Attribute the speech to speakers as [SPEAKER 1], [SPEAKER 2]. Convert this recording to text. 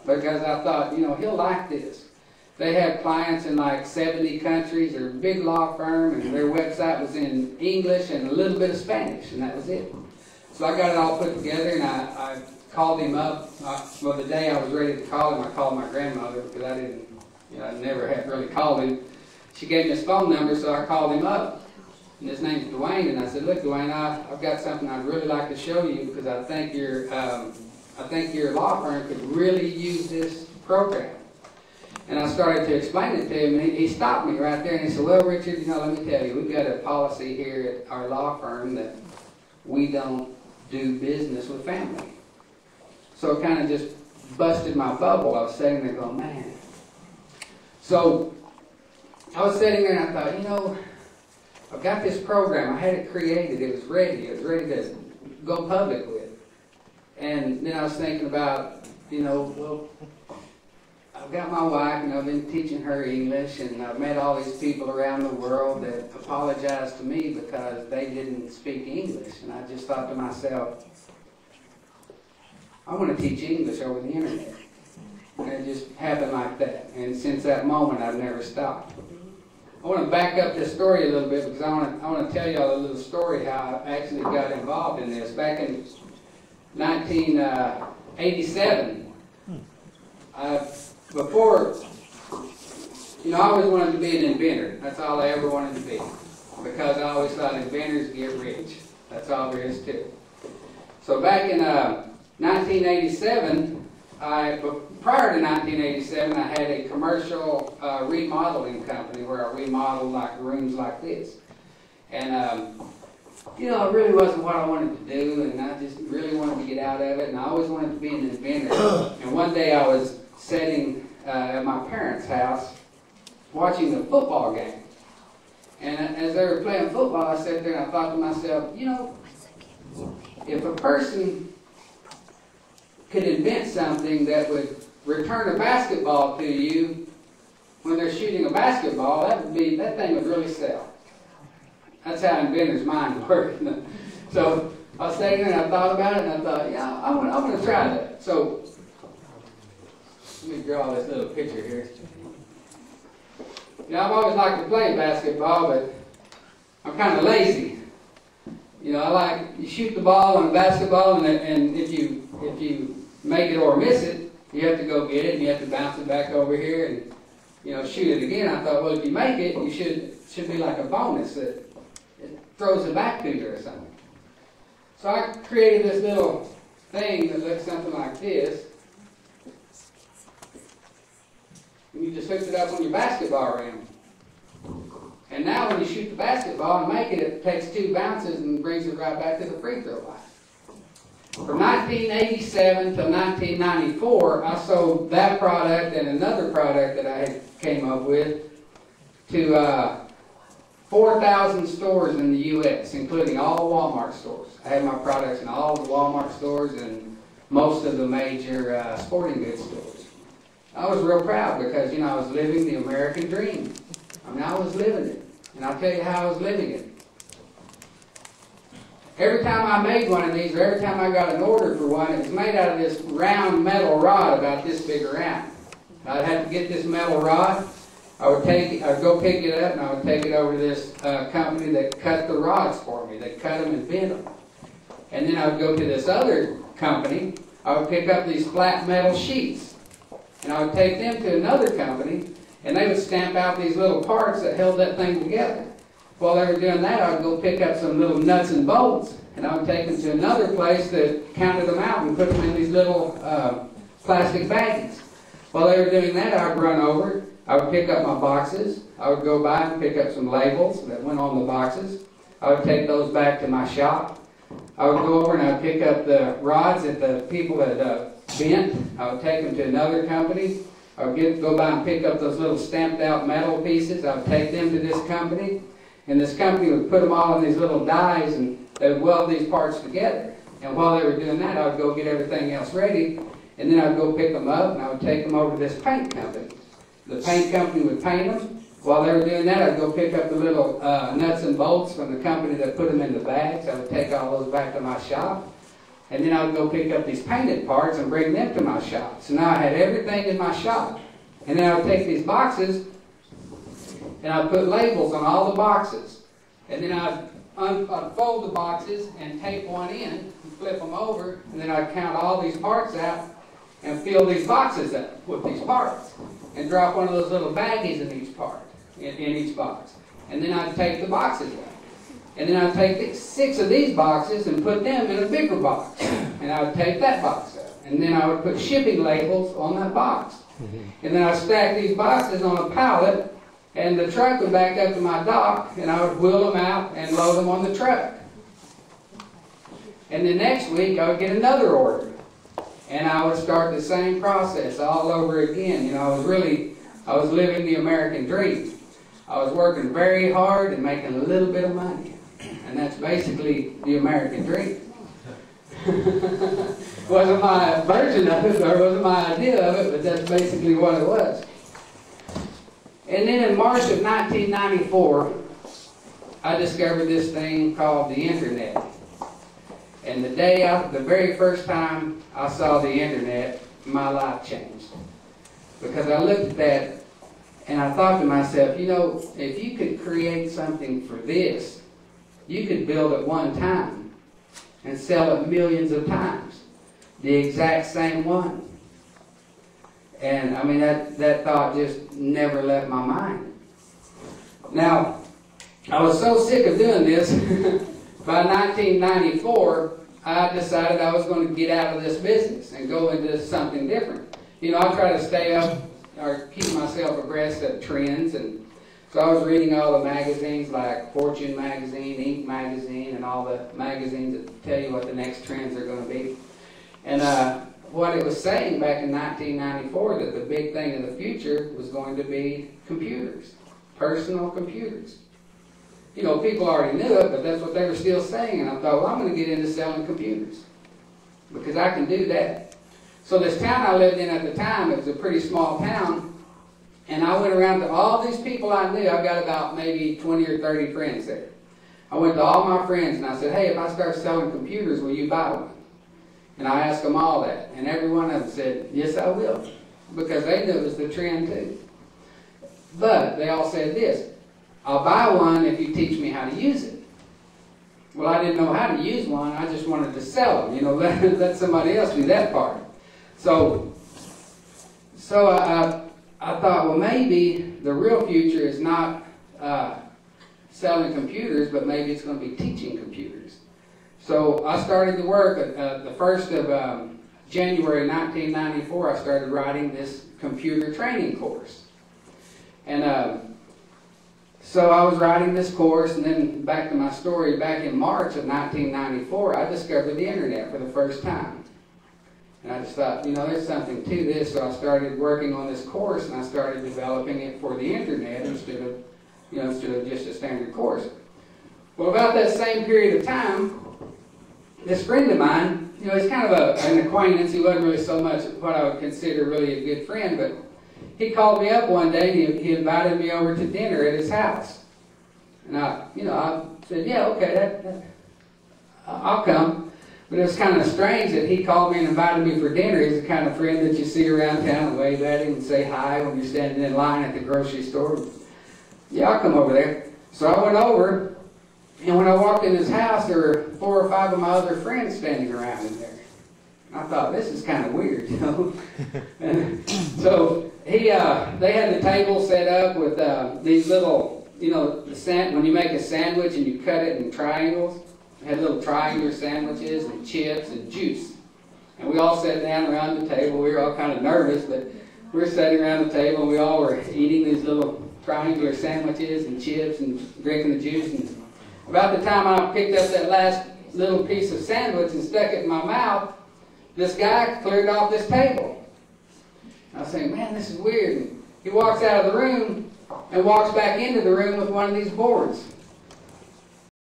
[SPEAKER 1] because I thought, you know, he'll like this. They had clients in like 70 countries. They're a big law firm, and their website was in English and a little bit of Spanish, and that was it. So I got it all put together, and I called him up. Well, the day I was ready to call him, I called my grandmother because I didn't, you know, I never had really called him. She gave me his phone number, so I called him up. And his name's Dwayne, and I said, "Look, Dwayne, I've got something I'd really like to show you because I think your law firm could really use this program." And I started to explain it to him, and he stopped me right there, and he said, "Well, Richard, you know, let me tell you, we've got a policy here at our law firm that we don't do business with family." So it kind of just busted my bubble. I was sitting there going, man. So I was sitting there, and I thought, you know, I've got this program. I had it created. It was ready. It was ready to go public with. And then I was thinking about, you know, well, I've got my wife, and I've been teaching her English, and I've met all these people around the world that apologized to me because they didn't speak English. And I just thought to myself, I want to teach English over the internet. And it just happened like that. And since that moment, I've never stopped. I want to back up this story a little bit because I want to tell you all a little story how I actually got involved in this. Back in 1987, before, you know, I always wanted to be an inventor. That's all I ever wanted to be, because I always thought inventors get rich. That's all there is to it. So back in 1987, prior to 1987, I had a commercial remodeling company where I remodeled like rooms like this. And, you know, it really wasn't what I wanted to do, and I just really wanted to get out of it, and I always wanted to be an inventor. And one day I was sitting at my parents' house watching the football game. And as they were playing football, I sat there and I thought to myself, you know, if a person could invent something that would return a basketball to you when they're shooting a basketball, that thing would really sell. That's how inventors' minds work. So I was sitting there and I thought about it, and I thought, yeah, I'm going to try that. So let me draw this little picture here. You know, I've always liked to play basketball, but I'm kind of lazy. You know, you shoot the ball on a basketball, and if you make it or miss it, you have to go get it, and you have to bounce it back over here and, you know, shoot it again. I thought, well, if you make it, you should be like a bonus that it throws it back to you or something. So I created this little thing that looks something like this. And you just hooked it up on your basketball rim. And now when you shoot the basketball and make it, it takes 2 bounces and brings it right back to the free throw line. From 1987 to 1994, I sold that product and another product that I came up with to 4,000 stores in the U.S., including all the Walmart stores. I had my products in all the Walmart stores and most of the major sporting goods stores. I was real proud because, you know, I was living the American dream. I mean, I was living it. And I'll tell you how I was living it. Every time I made one of these, or every time I got an order for one, it was made out of this round metal rod about this big around. I'd have to get this metal rod. I'd go pick it up, and I would take it over to this company that cut the rods for me. They cut them and bent them. And then I would go to this other company. I would pick up these flat metal sheets. And I would take them to another company, and they would stamp out these little parts that held that thing together. While they were doing that, I would go pick up some little nuts and bolts, and I would take them to another place that counted them out and put them in these little plastic baggies. While they were doing that, I would run over, I would pick up my boxes, I would go by and pick up some labels that went on the boxes. I would take those back to my shop. I would go over and I would pick up the rods that the people had bent. I would take them to another company. I would go by and pick up those little stamped out metal pieces. I would take them to this company. And this company would put them all in these little dies, and they would weld these parts together. And while they were doing that, I would go get everything else ready. And then I would go pick them up, and I would take them over to this paint company. The paint company would paint them. While they were doing that, I'd go pick up the little nuts and bolts from the company that put them in the bags. I would take all those back to my shop. And then I would go pick up these painted parts and bring them to my shop. So now I had everything in my shop. And then I would take these boxes and I'd put labels on all the boxes. And then I'd fold the boxes and tape one in and flip them over. And then I'd count all these parts out and fill these boxes up with these parts. And drop one of those little baggies in each part, in each box. And then I'd tape the boxes up. And then I'd take 6 of these boxes and put them in a bigger box. And I would tape that box up. And then I would put shipping labels on that box. And then I'd stack these boxes on a pallet, and the truck would back up to my dock, and I would wheel them out and load them on the truck. And the next week I would get another order. And I would start the same process all over again. You know, I was living the American dream. I was working very hard and making a little bit of money. And that's basically the American dream. Wasn't my version of it, or wasn't my idea of it, but that's basically what it was. And then in March of 1994, I discovered this thing called the internet. And the very first time I saw the internet, my life changed. Because I looked at that and I thought to myself, you know, if you could create something for this, you could build it one time and sell it millions of times. The exact same one. And I mean, that thought just never left my mind. Now, I was so sick of doing this, by 1994, I decided I was going to get out of this business and go into something different. You know, I try to stay up or keep myself abreast of trends, and so I was reading all the magazines like Fortune magazine, Inc magazine, and all the magazines that tell you what the next trends are going to be. And what it was saying back in 1994, that the big thing in the future was going to be computers, personal computers. You know, people already knew it, but that's what they were still saying. And I thought, well, I'm going to get into selling computers because I can do that. So this town I lived in at the time, it was a pretty small town, and I went around to all these people I knew. I've got about maybe 20 or 30 friends there. I went to all my friends and I said, hey, if I start selling computers, will you buy one? And I asked them all that, and every one of them said, yes, I will, because they knew it was the trend too. But they all said this, I'll buy one if you teach me how to use it. Well, I didn't know how to use one. I just wanted to sell them. You know, let somebody else do that part. So I thought, well, maybe the real future is not selling computers, but maybe it's going to be teaching computers. So I started to work the 1st of January 1994. I started writing this computer training course. And so I was writing this course, and then back to my story, back in March of 1994, I discovered the internet for the first time. And I just thought, you know, there's something to this, so I started working on this course, and I started developing it for the internet instead of just a standard course. Well, about that same period of time, this friend of mine, you know, he's kind of an acquaintance. He wasn't really so much what I would consider really a good friend, but he called me up one day and he invited me over to dinner at his house. And I said, yeah, okay, I'll come. But it was kind of strange that he called me and invited me for dinner. He's the kind of friend that you see around town and wave at him and say hi when you're standing in line at the grocery store. Yeah, I'll come over there. So I went over, and when I walked in his house, there were 4 or 5 of my other friends standing around in there. I thought, this is kind of weird, you know. And so they had the table set up with these little, you know, when you make a sandwich and you cut it in triangles, they had little triangular sandwiches and chips and juice. And we all sat down around the table. We were all kind of nervous, but we were sitting around the table and we all were eating these little triangular sandwiches and chips and drinking the juice. And about the time I picked up that last little piece of sandwich and stuck it in my mouth, this guy cleared off this table. I was saying, man, this is weird. And he walks out of the room and walks back into the room with one of these boards.